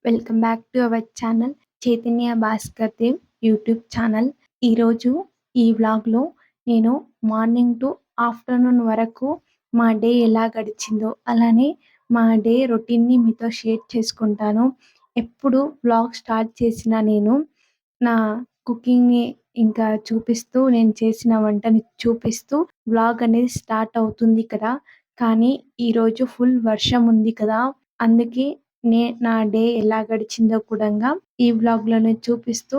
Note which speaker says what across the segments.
Speaker 1: Welcome back to our channel Chaitanya Bhaskar Dev YouTube channel. ఈరోజు ఈ వ్లాగ్లో నేను మార్నింగ్ టు ఆఫ్టర్నూన్ వరకు మా డే ఎలా గడిచిందో అలానే మా డే రొటీన్ని మీతో షేర్ చేసుకుంటాను. ఎప్పుడు వ్లాగ్ స్టార్ట్ చేసిన నేను నా కుకింగ్ని ఇంకా చూపిస్తూ నేను చేసిన వంటని చూపిస్తూ వ్లాగ్ అనేది స్టార్ట్ అవుతుంది కదా. కానీ ఈరోజు ఫుల్ వర్షం ఉంది కదా, అందుకే నా డే ఎలా గడిచిందో కూడంగా ఈ వ్లాగ్‌లోనే చూపిస్తూ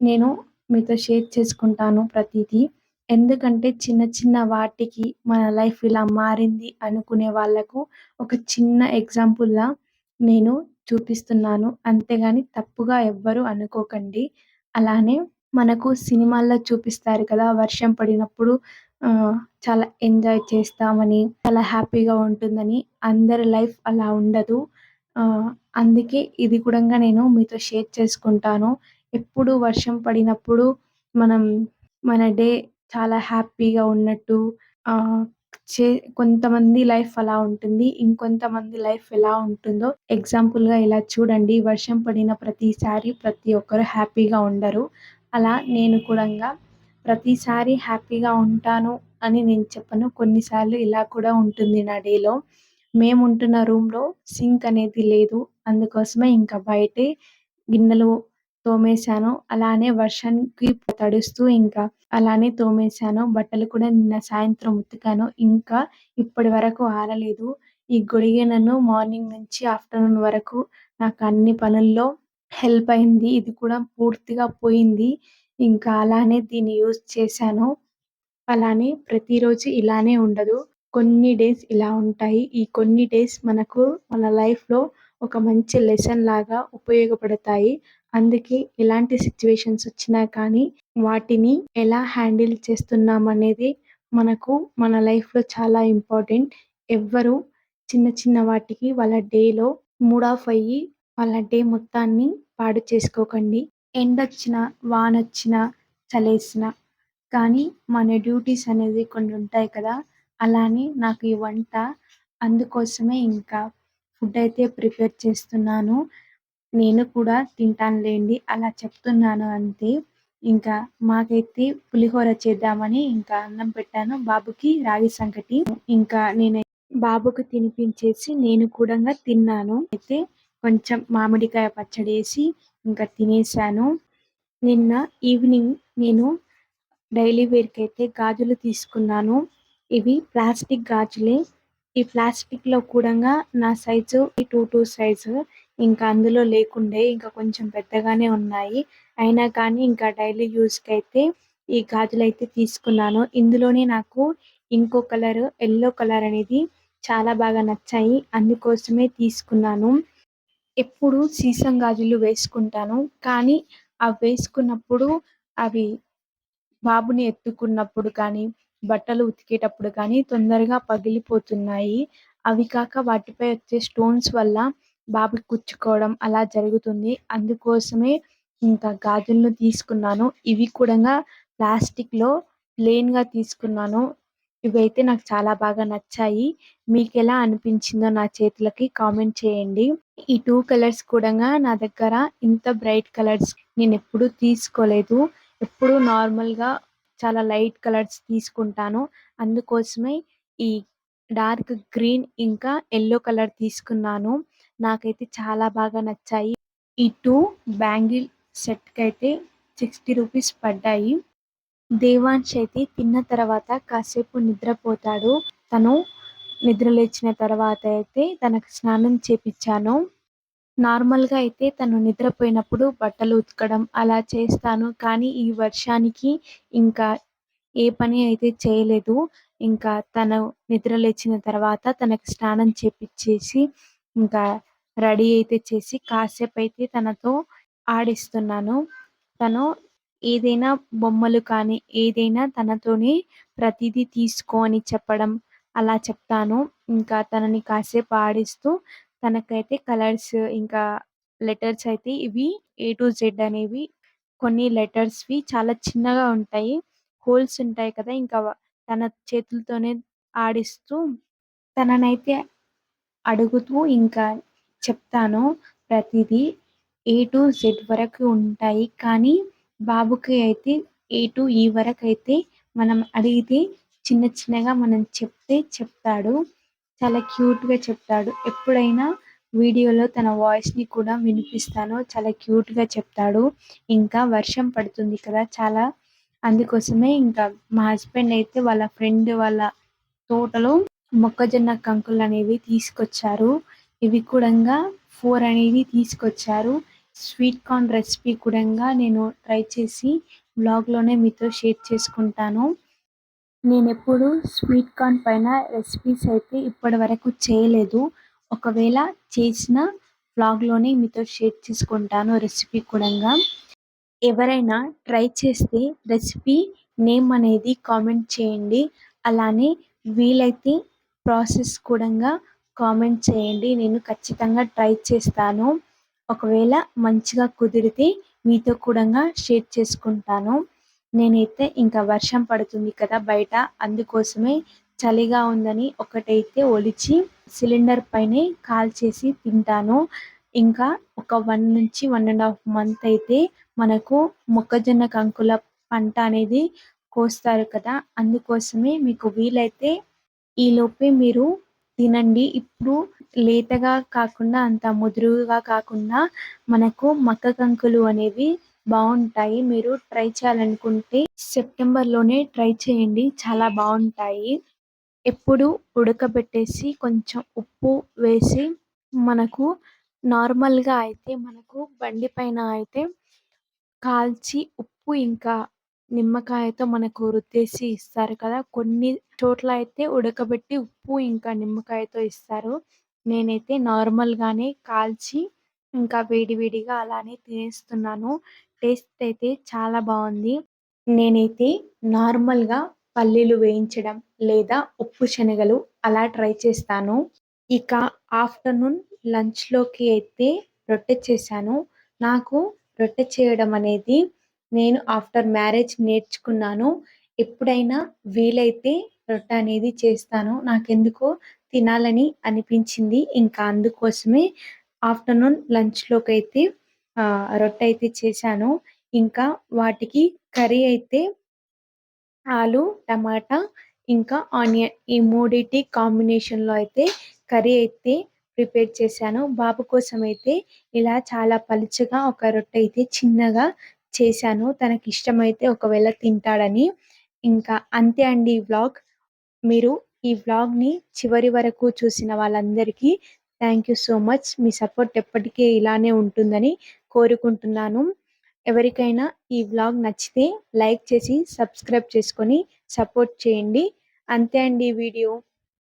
Speaker 1: నేను మీతో షేర్ చేసుకుంటాను ప్రతీదీ. ఎందుకంటే చిన్న చిన్న వాటికి మన లైఫ్ ఇలా మారింది అనుకునే వాళ్ళకు ఒక చిన్న ఎగ్జాంపుల్‌లా నేను చూపిస్తున్నాను. అంతేగాని తప్పుగా ఎవ్వరు అనుకోకండి. అలానే మనకు సినిమాల్లో చూపిస్తారు కదా, వర్షం పడినప్పుడు చాలా ఎంజాయ్ చేస్తామని, చాలా హ్యాపీగా ఉంటుందని. అందరి లైఫ్ అలా ఉండదు. అందుకే ఇది కూడంగా నేను మీతో షేర్ చేసుకుంటాను. ఎప్పుడు వర్షం పడినప్పుడు మనం మన డే చాలా హ్యాపీగా ఉన్నట్టు ఆహ్, చే కొంతమంది లైఫ్ అలా ఉంటుంది. ఇంకొంతమంది లైఫ్ ఎలా ఉంటుందో ఎగ్జాంపుల్‌గా ఇలా చూడండి. వర్షం పడిన ప్రతిసారి ప్రతి ఒక్కరు హ్యాపీగా ఉండరు. అలా నేను కూడంగా ప్రతిసారి హ్యాపీగా ఉంటాను అని నేను చెప్పను. కొన్నిసార్లు ఇలా కూడా ఉంటుంది నా డేలో. మేముంటున్న రూమ్‌లో సింక్ అనేది లేదు. అందుకోసమే ఇంకా బయటే గిన్నెలు తోమేశాను. అలానే వర్షానికి తడుస్తూ ఇంకా అలానే తోమేశాను. బట్టలు కూడా నిన్న సాయంత్రం ఉతికాను. ఇంకా ఇప్పటి వరకు ఆరలేదు. ఈ గొడుగే నన్ను మార్నింగ్ నుంచి ఆఫ్టర్‌నూన్ వరకు నాకు అన్ని పనుల్లో హెల్ప్ అయింది. ఇది కూడా పూర్తిగా పోయింది. ఇంకా అలానే దీన్ని యూజ్ చేశాను. అలానే ప్రతిరోజు ఇలానే ఉండదు. కొన్ని డేస్ ఇలా ఉంటాయి. ఈ కొన్ని డేస్ మనకు మన లైఫ్‌లో ఒక మంచి లెసన్ లాగా ఉపయోగపడతాయి. అందుకే ఎలాంటి సిట్యుయేషన్స్ వచ్చినా కానీ వాటిని ఎలా హ్యాండిల్ చేస్తున్నామనేది మనకు మన లైఫ్‌లో చాలా ఇంపార్టెంట్. ఎవ్వరు చిన్న చిన్న వాటికి వాళ్ళ డేలో మూడ్ ఆఫ్ అయ్యి వాళ్ళ డే మొత్తాన్ని పాడు చేసుకోకండి. ఎండొచ్చినా, వానొచ్చినా, చలేసినా కానీ మన డ్యూటీస్ అనేది కొన్ని ఉంటాయి కదా. అలానే నాకు ఈ వంట అందుకోసమే ఇంకా ఫుడ్ అయితే ప్రిపేర్ చేస్తున్నాను. నేను కూడా తింటానులేండి, అలా చెప్తున్నాను అంతే. ఇంకా మాకైతే పులిహోర చేద్దామని ఇంకా అన్నం పెట్టాను. బాబుకి రాగి సంకటి ఇంకా బాబుకి తినిపించేసి నేను కూడంగా తిన్నాను. అయితే కొంచెం మామిడికాయ పచ్చడేసి ఇంకా తినేసాను. నిన్న ఈవినింగ్ నేను డైలీ వేర్‌కైతే గాజులు తీసుకున్నాను. ఇవి ప్లాస్టిక్ గాజులే. ఈ ప్లాస్టిక్‌లో కూడంగా నా సైజు 2 సైజు. ఇంకా అందులో లేకుండే ఇంకా కొంచెం పెద్దగానే ఉన్నాయి. అయినా కానీ ఇంకా డైలీ యూజ్‌కైతే ఈ గాజులైతే తీసుకున్నాను. ఇందులోనే నాకు ఇంకో కలర్ యెల్లో కలర్ అనేది చాలా బాగా నచ్చాయి. అందుకోసమే తీసుకున్నాను. ఎప్పుడు సీసం గాజులు వేసుకుంటాను. కానీ అవి వేసుకున్నప్పుడు అవి బాబుని ఎత్తుకున్నప్పుడు కానీ, బట్టలు ఉతికేటప్పుడు కానీ తొందరగా పగిలిపోతున్నాయి. అవి కాక వాటిపై వచ్చే స్టోన్స్ వల్ల బాబుకి కుచ్చుకోవడం అలా జరుగుతుంది. అందుకోసమే ఇంకా గాజులను తీసుకున్నాను. ఇవి కూడంగా ప్లాస్టిక్‌లో ప్లెయిన్‌గా తీసుకున్నాను. ఇవైతే నాకు చాలా బాగా నచ్చాయి. మీకెలా అనిపించిందో నా చేతులకి కామెంట్ చేయండి. ఈ 2 కలర్స్ కూడంగా నా దగ్గర ఇంత బ్రైట్ కలర్స్ నేనెప్పుడూ తీసుకోలేదు. ఎప్పుడూ నార్మల్‌గా చాలా లైట్ కలర్స్ తీసుకుంటాను. అందుకోసమే ఈ డార్క్ గ్రీన్ ఇంకా యెల్లో కలర్ తీసుకున్నాను. నాకైతే చాలా బాగా నచ్చాయి. ఈ 2 బ్యాంగిల్ సెట్‌కైతే 60 రూపీస్ పడ్డాయి. దేవాన్ష్ అయితే తిన్న తర్వాత కాసేపు నిద్రపోతాడు. తను నిద్ర లేచిన తర్వాత అయితే తనకు స్నానం చేపిచ్చాను. నార్మల్‌గా అయితే తను నిద్రపోయినప్పుడు బట్టలు ఉతకడం అలా చేస్తాను. కానీ ఈ వర్షానికి ఇంకా ఏ పని అయితే చేయలేదు. ఇంకా తను నిద్ర లేచిన తర్వాత తనకి స్నానం చేపిచ్చేసి, ఇంకా రెడీ అయితే చేసి కాసేపైతే తనతో ఆడిస్తున్నాను. తను ఏదైనా బొమ్మలు కానీ, ఏదైనా తనతోనే ప్రతీదీ తీసుకో అని చెప్పడం అలా చెప్తాను. ఇంకా తనని కాసేపు ఆడిస్తూ తనకైతే కలర్స్ ఇంకా లెటర్స్ అయితే ఇవి ఏ టు జెడ్ అనేవి కొన్ని లెటర్స్‌వి చాలా చిన్నగా ఉంటాయి. హోల్స్ ఉంటాయి కదా. ఇంకా తన చేతులతోనే ఆడిస్తూ తననైతే అడుగుతూ ఇంకా చెప్తాను. ప్రతిదీ ఏ టు జెడ్ వరకు ఉంటాయి. కానీ బాబుకి అయితే ఏ టు ఈ వరకైతే మనం అడిగితే చిన్న చిన్నగా మనం చెప్తే చెప్తాడు. చాలా క్యూట్‌గా చెప్తాడు. ఎప్పుడైనా వీడియోలో తన వాయిస్‌ని కూడా వినిపిస్తాను. చాలా క్యూట్‌గా చెప్తాడు. ఇంకా వర్షం పడుతుంది కదా! చాలా అందుకోసమే ఇంకా మా హస్బెండ్ అయితే వాళ్ళ ఫ్రెండ్ వాళ్ళ తోటలో మొక్కజొన్న కంకులనేవి తీసుకొచ్చారు. ఇవి కూడంగా 4 అనేది తీసుకొచ్చారు. స్వీట్ కార్న్ రెసిపీ కూడంగా నేను ట్రై చేసి వ్లాగ్‌లోనే మీతో షేర్ చేసుకుంటాను. నేనెప్పుడు స్వీట్ కార్న్ పైన రెసిపీస్ అయితే ఇప్పటివరకు చేయలేదు. ఒకవేళ చేసినా వ్లాగ్‌లోనే మీతో షేర్ చేసుకుంటాను రెసిపీ కూడంగా. ఎవరైనా ట్రై చేస్తే రెసిపీ నేమ్ అనేది కామెంట్ చేయండి. అలానే వీలైతే ప్రాసెస్ కూడంగా కామెంట్ చేయండి. నేను ఖచ్చితంగా ట్రై చేస్తాను. ఒకవేళ మంచిగా కుదిరితే మీతో కూడంగా షేర్ చేసుకుంటాను. నేనైతే ఇంకా వర్షం పడుతుంది కదా బయట అందుకోసమే చలిగా ఉందని ఒకటైతే ఒలిచి సిలిండర్ పైనే కాల్చేసి తింటాను. ఇంకా ఒక 1-1 ½ మంత్ అయితే మనకు మొక్కజొన్న కంకుల పంట అనేది కోస్తారు కదా! అందుకోసమే మీకు వీలైతే ఈలోపే మీరు తినండి. ఇప్పుడు లేతగా కాకుండా అంత ముదురుగా కాకుండా మనకు మక్క కంకులు అనేవి బావుంటాయి. మీరు ట్రై చేయాలనుకుంటే సెప్టెంబర్‌లోనే ట్రై చేయండి. చాలా బావుంటాయి. ఎప్పుడు ఉడకబెట్టేసి కొంచెం ఉప్పు వేసి మనకు నార్మల్‌గా అయితే మనకు బండి పైన అయితే కాల్చి ఉప్పు ఇంకా నిమ్మకాయతో మనకు రుద్దేసి ఇస్తారు కదా! కొన్ని చోట్ల అయితే ఉడకబెట్టి ఉప్పు ఇంకా నిమ్మకాయతో ఇస్తారు. నేనైతే నార్మల్‌గానే కాల్చి ఇంకా వేడి వేడిగా అలానే తినేస్తున్నాను. టేస్ట్ అయితే చాలా బావుంది. నేనైతే నార్మల్‌గా పల్లీలు వేయించడం లేదా ఉప్పు శనగలు అలా ట్రై చేస్తాను. ఇక ఆఫ్టర్‌నూన్ లంచ్‌లోకి అయితే రొట్టె చేశాను. నాకు రొట్టె చేయడం అనేది నేను ఆఫ్టర్ మ్యారేజ్ నేర్చుకున్నాను. ఎప్పుడైనా వీలైతే రొట్టె అనేది చేస్తాను. నాకెందుకో తినాలని అనిపించింది. ఇంకా అందుకోసమే ఆఫ్టర్‌నూన్ లంచ్‌లోకైతే రొట్టె అయితే చేశాను. ఇంకా వాటికి కర్రీ అయితే ఆలు, టమాటా ఇంకా ఆనియన్ ఈ మూడిటి కాంబినేషన్‌లో అయితే కర్రీ అయితే ప్రిపేర్ చేశాను. బాబు కోసం అయితే ఇలా చాలా పలుచగా ఒక రొట్టె అయితే చిన్నగా చేశాను. తనకిష్టమైతే ఒకవేళ తింటాడని. ఇంకా అంతే అండి ఈ వ్లాగ్. మీరు ఈ వ్లాగ్‌ని చివరి వరకు చూసిన వాళ్ళందరికీ thank you so much. Me support ఎప్పటికీ ఇలానే ఉంటుందని కోరుకుంటున్నాను. ఎవరికైనా ఈ వ్లాగ్ నచ్చితే లైక్ చేసి, సబ్స్క్రైబ్ చేసుకొని సపోర్ట్ చేయండి. అంతే అండి ఈ వీడియో.